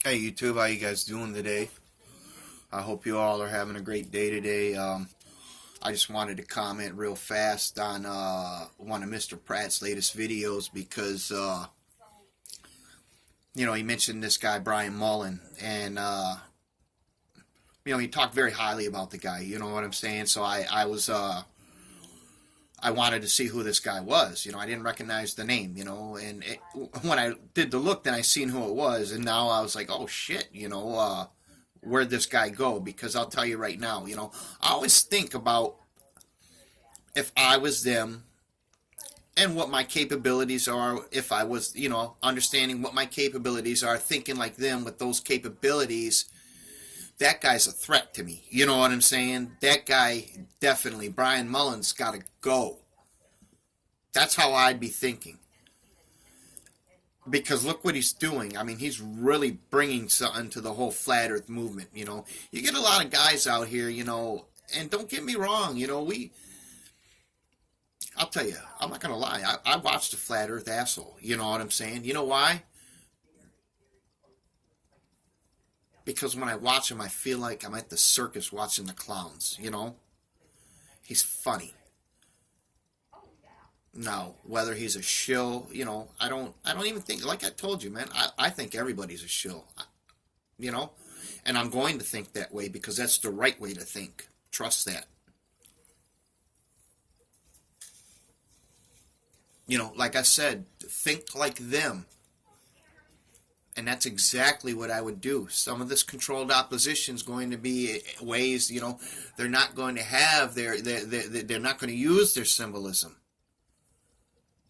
Hey YouTube, how you guys doing today? I hope you all are having a great day today. I just wanted to comment real fast on one of Mr. Pratt's latest videos because he mentioned this guy Brian Mullin, and he talked very highly about the guy. You know what I'm saying? So I wanted to see who this guy was. I didn't recognize the name, and when I did the look, then I seen who it was, and now I was like, oh shit, where'd this guy go? Because I'll tell you right now, I always think about if I was them and what my capabilities are, if I was, understanding what my capabilities are, thinking like them with those capabilities. That guy's a threat to me. You know what I'm saying? That guy, definitely, Brian Mullin's got to go. That's how I'd be thinking. Because look what he's doing. I mean, he's really bringing something to the whole flat earth movement, You get a lot of guys out here, and don't get me wrong, I'll tell you, I'm not going to lie. I watched the flat earth asshole. You know what I'm saying? You know why? Because when I watch him, I feel like I'm at the circus watching the clowns, He's funny. Now, whether he's a shill, I don't even think, like I told you, man, I think everybody's a shill, And I'm going to think that way because that's the right way to think. Trust that. Like I said, think like them. And that's exactly what I would do. Some of this controlled opposition is going to be ways, they're not going to have they're not going to use their symbolism.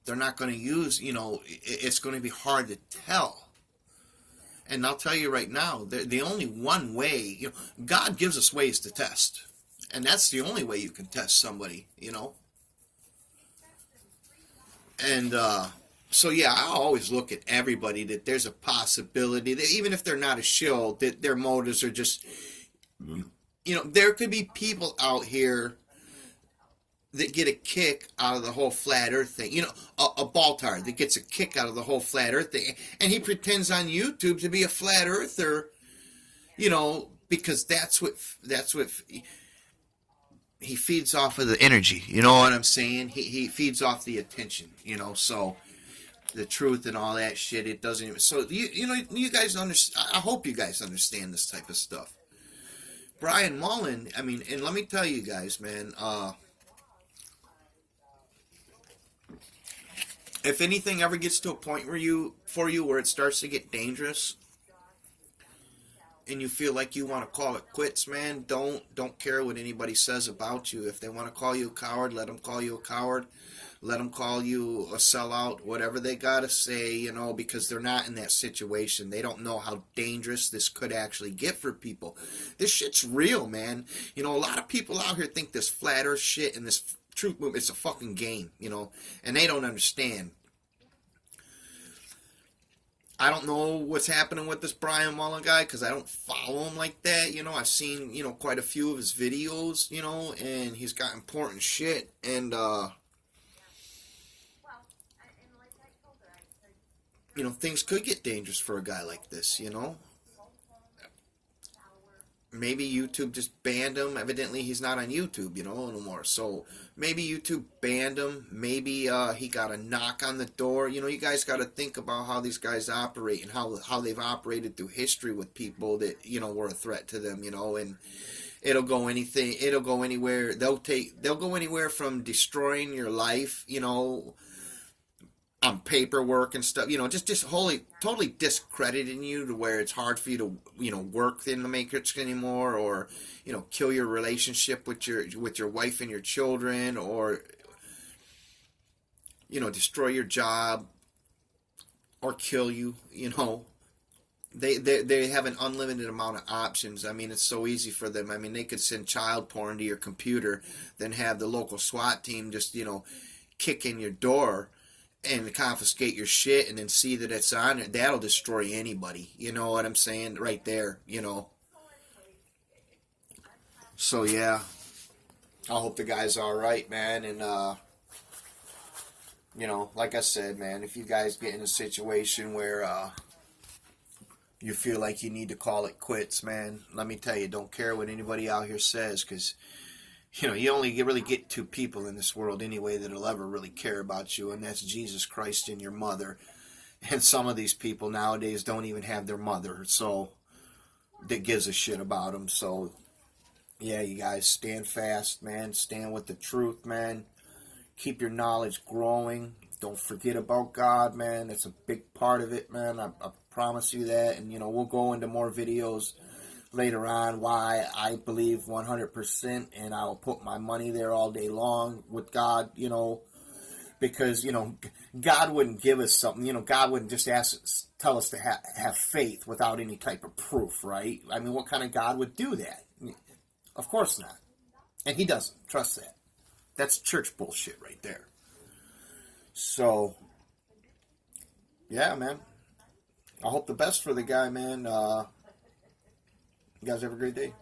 They're not going to use, it's going to be hard to tell. And I'll tell you right now, the only one way, God gives us ways to test. And that's the only way you can test somebody, And, so yeah, I always look at everybody that there's a possibility that even if they're not a shill, that their motives are just, there could be people out here that get a kick out of the whole flat earth thing. A Baltar that gets a kick out of the whole flat earth thing, and he pretends on YouTube to be a flat earther, because that's what he feeds off of the energy. You know what I'm saying? He feeds off the attention, so the truth and all that shit, it doesn't even, so you guys understand. I hope you guys understand this type of stuff. Brian Mullin, I mean, and let me tell you guys, man, if anything ever gets to a point where it starts to get dangerous and you feel like you want to call it quits, man, don't care what anybody says about you. If they want to call you a coward, let them call you a coward. Let them call you a sellout, whatever they got to say, because they're not in that situation. They don't know how dangerous this could actually get for people. This shit's real, man. A lot of people out here think this flat earth shit and this truth movement, it's a fucking game, and they don't understand. I don't know what's happening with this Brian Mullin guy because I don't follow him like that. I've seen, quite a few of his videos, and he's got important shit. And, things could get dangerous for a guy like this, Maybe YouTube just banned him. Evidently, he's not on YouTube, anymore. So maybe YouTube banned him. Maybe he got a knock on the door. You guys got to think about how these guys operate and how they've operated through history with people that were a threat to them. And it'll go anywhere. They'll go anywhere from destroying your life, on paperwork and stuff, just totally discrediting you to where it's hard for you to, work in the matrix anymore, or, kill your relationship with your wife and your children, or, destroy your job, or kill you, They have an unlimited amount of options. I mean, it's so easy for them. I mean, they could send child porn to your computer, then have the local SWAT team just, kick in your door and confiscate your shit and then see that it's on it. That'll destroy anybody. You know what I'm saying? Right there, So, yeah. I hope the guy's alright, man. And, like I said, man, if you guys get in a situation where, you feel like you need to call it quits, man, let me tell you, don't care what anybody out here says, because you only really get two people in this world anyway that'll ever really care about you, and that's Jesus Christ and your mother. And some of these people nowadays don't even have their mother, so that gives a shit about them. So yeah, you guys stand fast, man. Stand with the truth, man. Keep your knowledge growing. Don't forget about God, man. That's a big part of it, man. I promise you that. And, we'll go into more videos later on why I believe 100%, and I'll put my money there all day long with God, because, God wouldn't give us something. God wouldn't just tell us to have faith without any type of proof, right? I mean, what kind of God would do that? Of course not. And he doesn't. Trust that. That's church bullshit right there. So, yeah, man. I hope the best for the guy, man. You guys have a great day.